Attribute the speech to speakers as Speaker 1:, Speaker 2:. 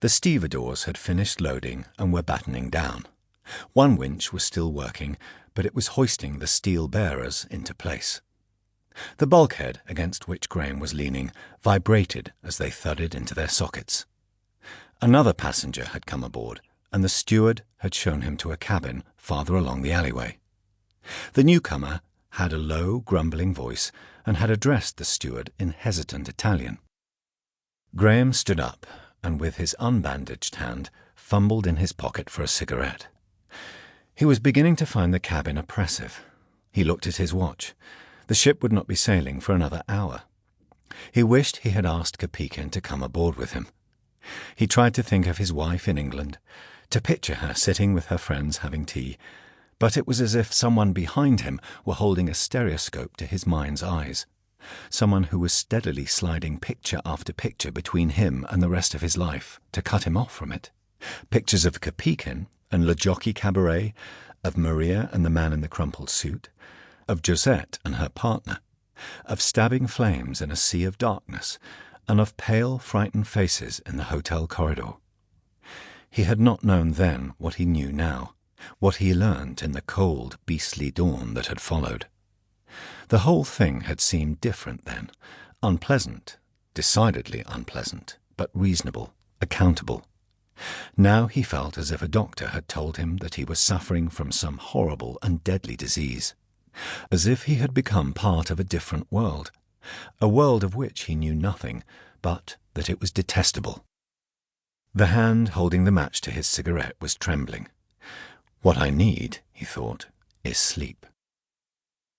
Speaker 1: The stevedores had finished loading and were battening down. One winch was still working, but it was hoisting the steel bearers into place. The bulkhead against which Graham was leaning vibrated as they thudded into their sockets. Another passenger had come aboard, and the steward had shown him to a cabin farther along the alleyway. The newcomer had a low, grumbling voice and had addressed the steward in hesitant Italian. Graham stood up and with his unbandaged hand fumbled in his pocket for a cigarette. He was beginning to find the cabin oppressive. He looked at his watch. The ship would not be sailing for another hour. He wished he had asked Kopeikin to come aboard with him. He tried to think of his wife in England, to picture her sitting with her friends having tea, but it was as if someone behind him were holding a stereoscope to his mind's eyes, someone who was steadily sliding picture after picture between him and the rest of his life to cut him off from it. Pictures of Kopeikin and Le Jockey Cabaret, of Maria and the man in the crumpled suit, of Josette and her partner, of stabbing flames in a sea of darkness, and of pale, frightened faces in the hotel corridor. He had not known then what he knew now, what he learned in the cold, beastly dawn that had followed. The whole thing had seemed different then, unpleasant, decidedly unpleasant, but reasonable, accountable. Now he felt as if a doctor had told him that he was suffering from some horrible and deadly disease, as if he had become part of a different world, a world of which he knew nothing, but that it was detestable. The hand holding the match to his cigarette was trembling. "What I need," he thought, "is sleep."